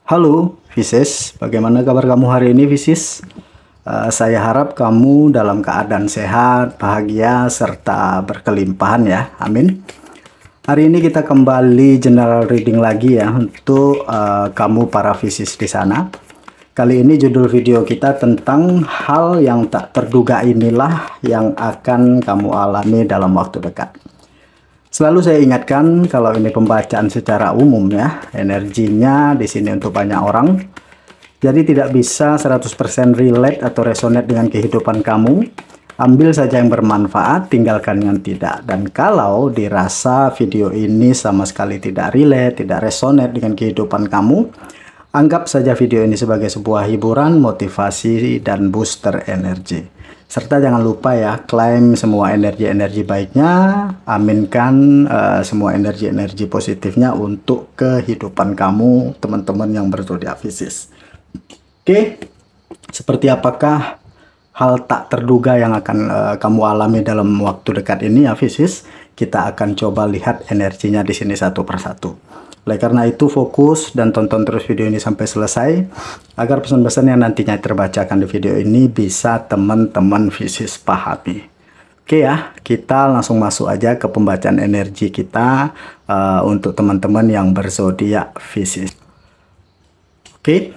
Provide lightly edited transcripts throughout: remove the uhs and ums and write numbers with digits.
Halo Visis, bagaimana kabar kamu hari ini Visis? Saya harap kamu dalam keadaan sehat, bahagia, serta berkelimpahan ya, amin. Hari ini kita kembali general reading lagi ya untuk kamu para Visis di sana. Kali ini judul video kita tentang hal yang tak terduga inilah yang akan kamu alami dalam waktu dekat. Selalu saya ingatkan kalau ini pembacaan secara umum ya, energinya di sini untuk banyak orang. Jadi tidak bisa 100% relate atau resonate dengan kehidupan kamu. Ambil saja yang bermanfaat, tinggalkan yang tidak. Dan kalau dirasa video ini sama sekali tidak relate, tidak resonate dengan kehidupan kamu, anggap saja video ini sebagai sebuah hiburan, motivasi, dan booster energi. Serta jangan lupa ya, klaim semua energi-energi baiknya, aminkan semua energi-energi positifnya untuk kehidupan kamu, teman-teman yang berzodiak Pisces. Oke, seperti apakah hal tak terduga yang akan kamu alami dalam waktu dekat ini ya Pisces? Kita akan coba lihat energinya di sini satu persatu. Oleh karena itu fokus dan tonton terus video ini sampai selesai agar pesan-pesan yang nantinya terbacakan di video ini bisa teman-teman Pisces pahami. Oke ya, kita langsung masuk aja ke pembacaan energi kita untuk teman-teman yang berzodiak Pisces. Oke,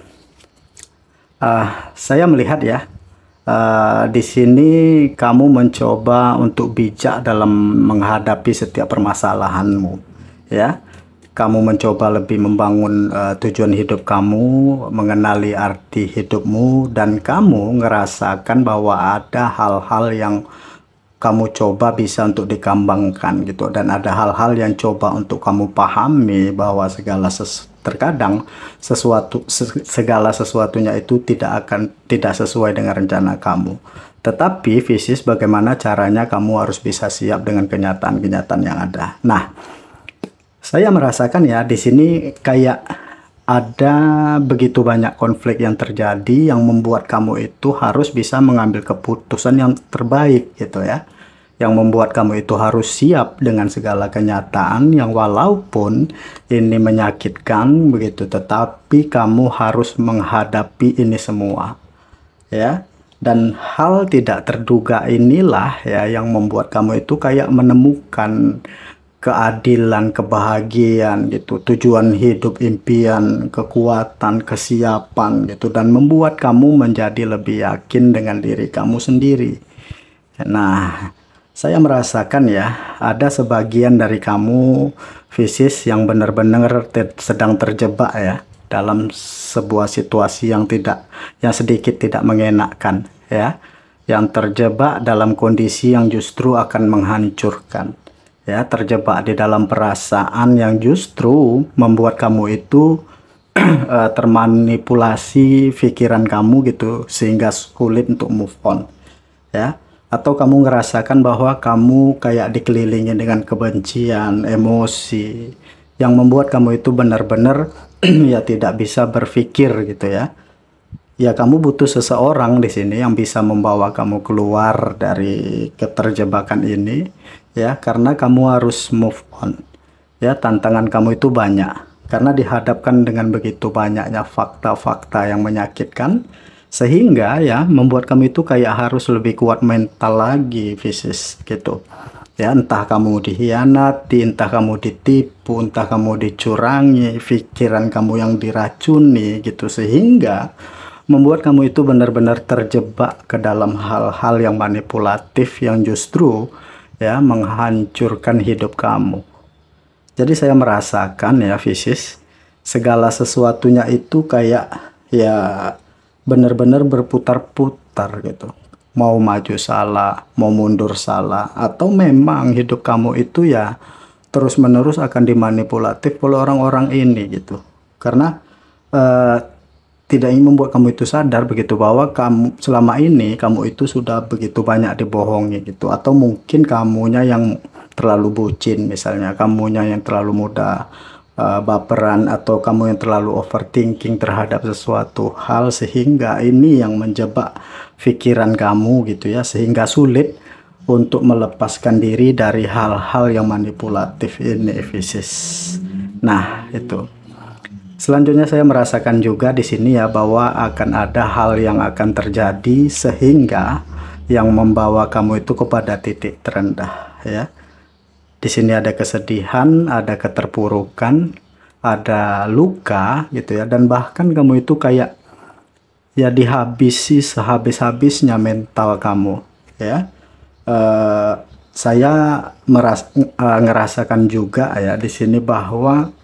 saya melihat ya di sini kamu mencoba untuk bijak dalam menghadapi setiap permasalahanmu ya. Kamu mencoba lebih membangun tujuan hidup kamu, mengenali arti hidupmu, dan kamu ngerasakan bahwa ada hal-hal yang kamu coba bisa untuk dikembangkan gitu, dan ada hal-hal yang coba untuk kamu pahami bahwa terkadang segala sesuatunya itu tidak sesuai dengan rencana kamu. Tetapi Pisces, bagaimana caranya kamu harus bisa siap dengan kenyataan-kenyataan yang ada. Nah, saya merasakan ya di sini kayak ada begitu banyak konflik yang terjadi yang membuat kamu itu harus bisa mengambil keputusan yang terbaik gitu ya. Yang membuat kamu itu harus siap dengan segala kenyataan yang walaupun ini menyakitkan begitu, tetapi kamu harus menghadapi ini semua ya. Dan hal tidak terduga inilah ya yang membuat kamu itu kayak menemukan keadilan, kebahagiaan gitu, tujuan hidup, impian, kekuatan, kesiapan gitu, dan membuat kamu menjadi lebih yakin dengan diri kamu sendiri. Nah, saya merasakan ya ada sebagian dari kamu Pisces yang benar-benar sedang terjebak ya dalam sebuah situasi yang sedikit tidak mengenakan ya, yang terjebak dalam kondisi yang justru akan menghancurkan. Ya, terjebak di dalam perasaan yang justru membuat kamu itu termanipulasi pikiran kamu gitu sehingga sulit untuk move on ya. Atau kamu ngerasakan bahwa kamu kayak dikelilingi dengan kebencian, emosi yang membuat kamu itu benar-benar ya tidak bisa berpikir gitu ya. Ya, kamu butuh seseorang di sini yang bisa membawa kamu keluar dari keterjebakan ini ya, karena kamu harus move on ya. Tantangan kamu itu banyak karena dihadapkan dengan begitu banyaknya fakta-fakta yang menyakitkan sehingga ya membuat kamu itu kayak harus lebih kuat mental lagi Pisces gitu ya. Entah kamu dikhianati, entah kamu ditipu, entah kamu dicurangi, pikiran kamu yang diracuni gitu, sehingga membuat kamu itu benar-benar terjebak ke dalam hal-hal yang manipulatif yang justru ya menghancurkan hidup kamu. Jadi saya merasakan ya Pisces, segala sesuatunya itu kayak ya benar-benar berputar-putar gitu. Mau maju salah, mau mundur salah, atau memang hidup kamu itu ya terus-menerus akan dimanipulatif oleh orang-orang ini gitu. Karena tidak ingin membuat kamu itu sadar begitu bahwa kamu selama ini kamu itu sudah begitu banyak dibohongi gitu, atau mungkin kamunya yang terlalu bucin, misalnya kamunya yang terlalu mudah baperan, atau kamu yang terlalu overthinking terhadap sesuatu hal sehingga ini yang menjebak pikiran kamu gitu ya, sehingga sulit untuk melepaskan diri dari hal-hal yang manipulatif ini Pisces. Nah itu Selanjutnya saya merasakan juga di sini ya bahwa akan ada hal yang akan terjadi sehingga yang membawa kamu itu kepada titik terendah ya. Di sini ada kesedihan, ada keterpurukan, ada luka gitu ya, dan bahkan kamu itu kayak ya dihabisi sehabis-habisnya mental kamu ya. Saya ngerasakan juga ya di sini bahwa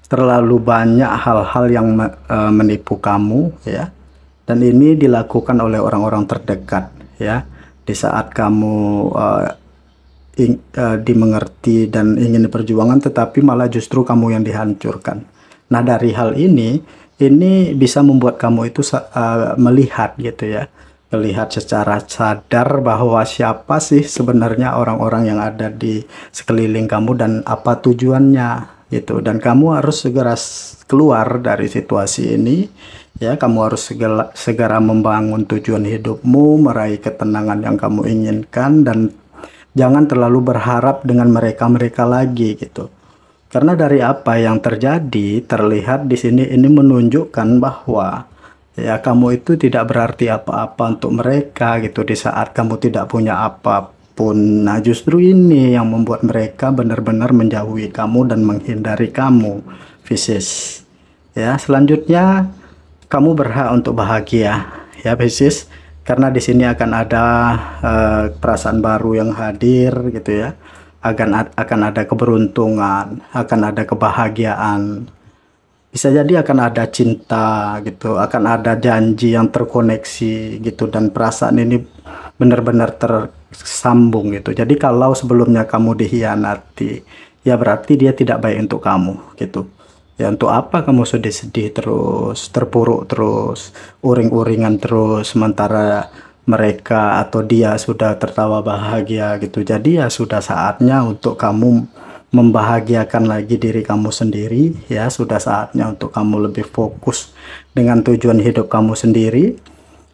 terlalu banyak hal-hal yang menipu kamu ya, dan ini dilakukan oleh orang-orang terdekat ya. Di saat kamu dimengerti dan ingin diperjuangkan, tetapi malah justru kamu yang dihancurkan. Nah, dari hal ini bisa membuat kamu itu melihat gitu ya, melihat secara sadar bahwa siapa sih sebenarnya orang-orang yang ada di sekeliling kamu dan apa tujuannya gitu, dan kamu harus segera keluar dari situasi ini ya. Kamu harus segera membangun tujuan hidupmu, meraih ketenangan yang kamu inginkan, dan jangan terlalu berharap dengan mereka lagi gitu. Karena dari apa yang terjadi terlihat di sini ini menunjukkan bahwa ya kamu itu tidak berarti apa-apa untuk mereka gitu di saat kamu tidak punya apa-apa. Nah, justru ini yang membuat mereka benar-benar menjauhi kamu dan menghindari kamu, Pisces. Ya, selanjutnya kamu berhak untuk bahagia, ya Pisces, karena di sini akan ada perasaan baru yang hadir, gitu ya. Akan ada keberuntungan, akan ada kebahagiaan. Bisa jadi akan ada cinta, gitu, akan ada janji yang terkoneksi, gitu, dan perasaan ini benar-benar tersambung gitu. Jadi kalau sebelumnya kamu dihianati, ya berarti dia tidak baik untuk kamu gitu. Ya untuk apa kamu sedih-sedih terus, terpuruk terus, uring-uringan terus, sementara mereka atau dia sudah tertawa bahagia gitu. Jadi ya sudah saatnya untuk kamu membahagiakan lagi diri kamu sendiri ya. Sudah saatnya untuk kamu lebih fokus dengan tujuan hidup kamu sendiri.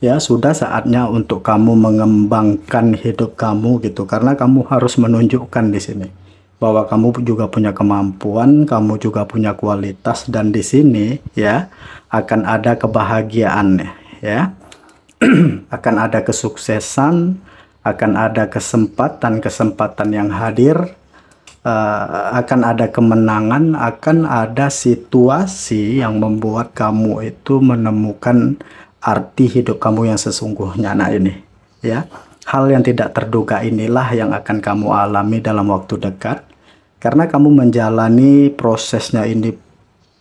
Ya, sudah saatnya untuk kamu mengembangkan hidup kamu gitu, karena kamu harus menunjukkan di sini bahwa kamu juga punya kemampuan, kamu juga punya kualitas, dan di sini ya akan ada kebahagiaan ya. Akan ada kesuksesan, akan ada kesempatan yang hadir, akan ada kemenangan, akan ada situasi yang membuat kamu itu menemukan arti hidup kamu yang sesungguhnya. Nah ini ya, hal yang tidak terduga inilah yang akan kamu alami dalam waktu dekat, karena kamu menjalani prosesnya ini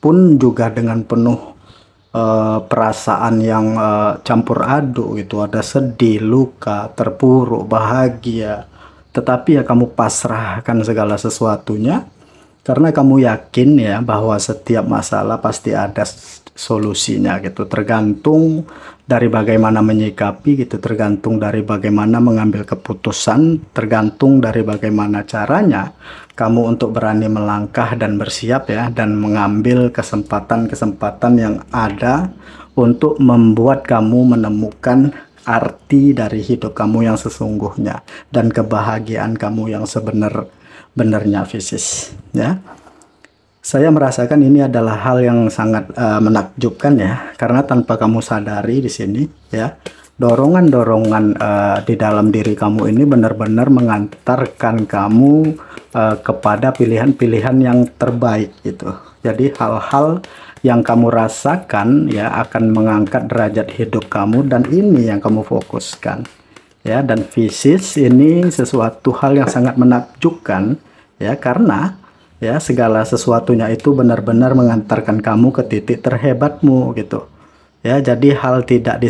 pun juga dengan penuh perasaan yang campur aduk gitu. Ada sedih, luka, terpuruk, bahagia, tetapi ya kamu pasrahkan segala sesuatunya, karena kamu yakin ya bahwa setiap masalah pasti ada solusinya gitu. Tergantung dari bagaimana menyikapi gitu, tergantung dari bagaimana mengambil keputusan, tergantung dari bagaimana caranya kamu untuk berani melangkah dan bersiap ya, dan mengambil kesempatan-kesempatan yang ada untuk membuat kamu menemukan arti dari hidup kamu yang sesungguhnya dan kebahagiaan kamu yang sebenarnya, Pisces ya. Saya merasakan ini adalah hal yang sangat menakjubkan ya, karena tanpa kamu sadari di sini ya, dorongan-dorongan di dalam diri kamu ini benar-benar mengantarkan kamu kepada pilihan-pilihan yang terbaik gitu. Jadi hal-hal yang kamu rasakan ya akan mengangkat derajat hidup kamu, dan ini yang kamu fokuskan ya. Dan Pisces ini sesuatu hal yang sangat menakjubkan ya, karena ya segala sesuatunya itu benar-benar mengantarkan kamu ke titik terhebatmu gitu ya. Jadi hal tidak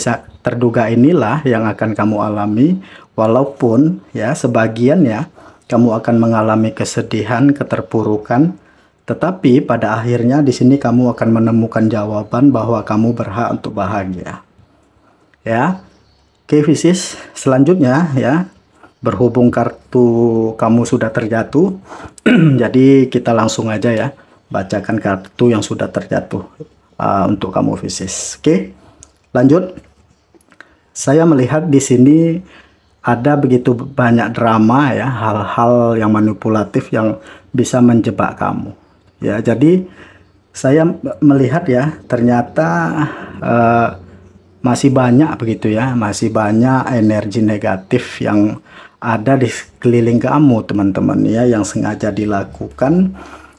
terduga inilah yang akan kamu alami, walaupun ya sebagian ya kamu akan mengalami kesedihan, keterpurukan, tetapi pada akhirnya di sini kamu akan menemukan jawaban bahwa kamu berhak untuk bahagia ya. Oke Pisces, selanjutnya ya, berhubung kartu kamu sudah terjatuh, jadi kita langsung aja ya bacakan kartu yang sudah terjatuh untuk kamu Pisces. Oke, lanjut. Saya melihat di sini ada begitu banyak drama ya, hal-hal yang manipulatif yang bisa menjebak kamu ya. Jadi saya melihat ya, ternyata eh, masih banyak begitu ya, masih banyak energi negatif yang ada di sekeliling kamu teman-teman ya, yang sengaja dilakukan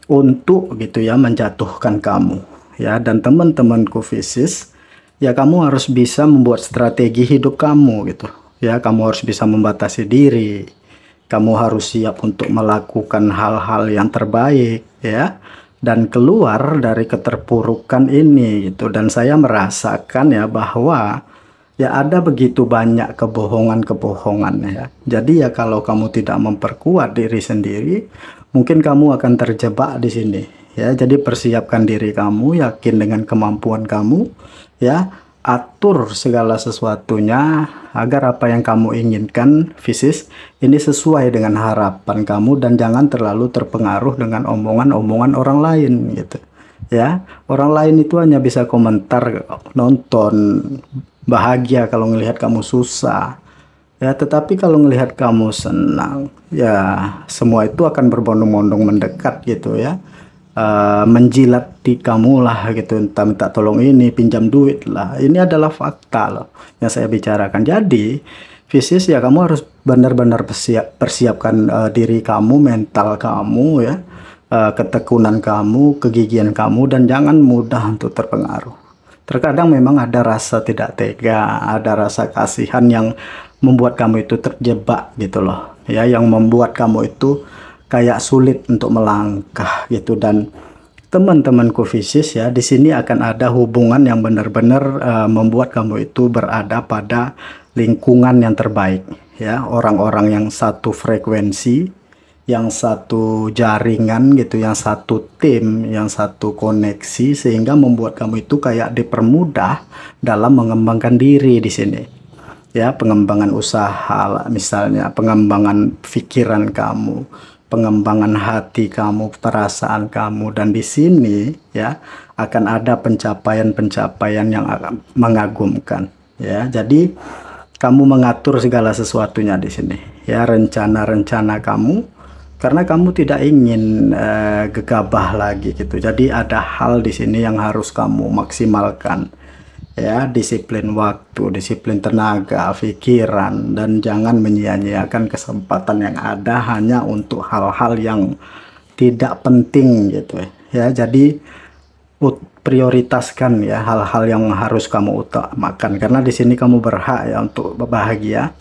untuk gitu ya menjatuhkan kamu ya. Dan teman-temanku Pisces ya, kamu harus bisa membuat strategi hidup kamu gitu ya. Kamu harus bisa membatasi diri, kamu harus siap untuk melakukan hal-hal yang terbaik ya, dan keluar dari keterpurukan ini gitu. Dan saya merasakan ya bahwa ya ada begitu banyak kebohongan-kebohongan ya. Jadi ya kalau kamu tidak memperkuat diri sendiri, mungkin kamu akan terjebak di sini ya. Jadi persiapkan diri kamu, yakin dengan kemampuan kamu ya, atur segala sesuatunya agar apa yang kamu inginkan Pisces ini sesuai dengan harapan kamu, dan jangan terlalu terpengaruh dengan omongan-omongan orang lain gitu ya. Orang lain itu hanya bisa komentar, nonton, bahagia kalau ngelihat kamu susah ya, tetapi kalau ngelihat kamu senang ya, semua itu akan berbondong-bondong mendekat gitu ya. Menjilat di kamu lah gitu, entah minta tolong ini, pinjam duit lah. Ini adalah fakta loh yang saya bicarakan. Jadi Pisces ya, kamu harus benar-benar persiapkan diri kamu, mental kamu ya, ketekunan kamu, kegigihan kamu, dan jangan mudah untuk terpengaruh. Terkadang memang ada rasa tidak tega, ada rasa kasihan yang membuat kamu itu terjebak gitu loh ya, yang membuat kamu itu kayak sulit untuk melangkah gitu. Dan teman-temanku Pisces ya, di sini akan ada hubungan yang benar-benar membuat kamu itu berada pada lingkungan yang terbaik ya, orang-orang yang satu frekuensi, yang satu jaringan gitu, yang satu tim, yang satu koneksi, sehingga membuat kamu itu kayak dipermudah dalam mengembangkan diri di sini ya. Pengembangan usaha misalnya, pengembangan pikiran kamu, pengembangan hati kamu, perasaan kamu, dan di sini ya akan ada pencapaian-pencapaian yang akan mengagumkan ya. Jadi kamu mengatur segala sesuatunya di sini ya, rencana-rencana kamu, karena kamu tidak ingin gegabah lagi gitu. Jadi ada hal di sini yang harus kamu maksimalkan ya, disiplin waktu, disiplin tenaga, pikiran, dan jangan menyia-nyiakan kesempatan yang ada hanya untuk hal-hal yang tidak penting gitu ya. Jadi prioritaskan ya hal-hal yang harus kamu utamakan, karena di sini kamu berhak ya untuk bahagia.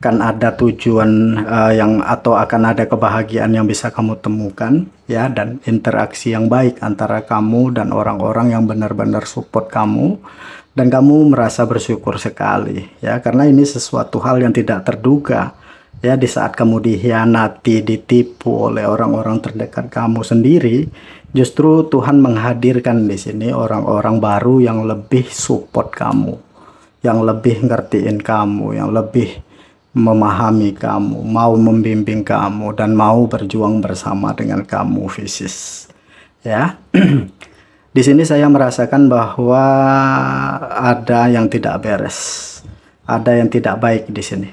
Akan ada tujuan yang atau akan ada kebahagiaan yang bisa kamu temukan ya, dan interaksi yang baik antara kamu dan orang-orang yang benar-benar support kamu, dan kamu merasa bersyukur sekali ya, karena ini sesuatu hal yang tidak terduga ya. Di saat kamu dikhianati, ditipu oleh orang-orang terdekat kamu sendiri, justru Tuhan menghadirkan di sini orang-orang baru yang lebih support kamu, yang lebih ngertiin kamu, yang lebih memahami kamu, mau membimbing kamu, dan mau berjuang bersama dengan kamu Pisces ya. Di sini saya merasakan bahwa ada yang tidak beres, ada yang tidak baik di sini.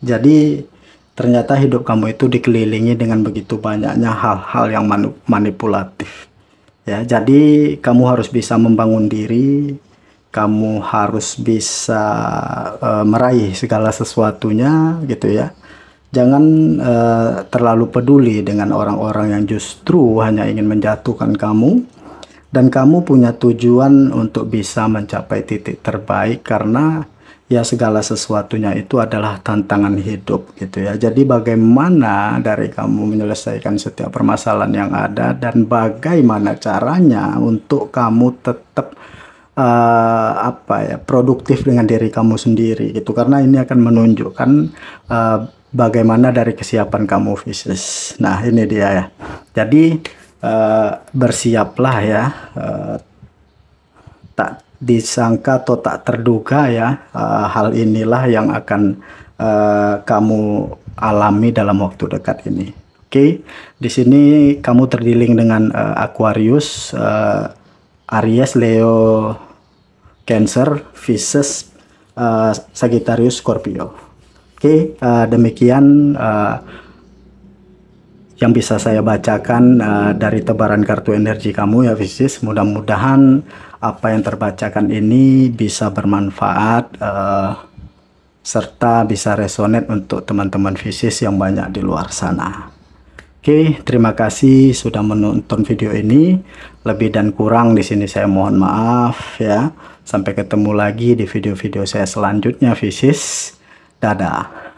Jadi ternyata hidup kamu itu dikelilingi dengan begitu banyaknya hal-hal yang manipulatif ya. Jadi kamu harus bisa membangun diri, kamu harus bisa meraih segala sesuatunya gitu ya. Jangan terlalu peduli dengan orang-orang yang justru hanya ingin menjatuhkan kamu, dan kamu punya tujuan untuk bisa mencapai titik terbaik, karena ya segala sesuatunya itu adalah tantangan hidup gitu ya. Jadi bagaimana dari kamu menyelesaikan setiap permasalahan yang ada, dan bagaimana caranya untuk kamu tetap produktif dengan diri kamu sendiri gitu, karena ini akan menunjukkan bagaimana dari kesiapan kamu Pisces. Nah ini dia ya. Jadi bersiaplah ya, tak disangka atau tak terduga ya, hal inilah yang akan kamu alami dalam waktu dekat ini. Oke, di sini kamu terdealing dengan Aquarius, Aries, Leo, Cancer, Pisces, Sagittarius, Scorpio. Oke, demikian yang bisa saya bacakan dari tebaran kartu energi kamu ya Pisces. Mudah-mudahan apa yang terbacakan ini bisa bermanfaat serta bisa resonate untuk teman-teman Pisces yang banyak di luar sana. Oke, terima kasih sudah menonton video ini. Lebih dan kurang di sini saya mohon maaf ya. Sampai ketemu lagi di video-video saya selanjutnya Pisces. Dadah.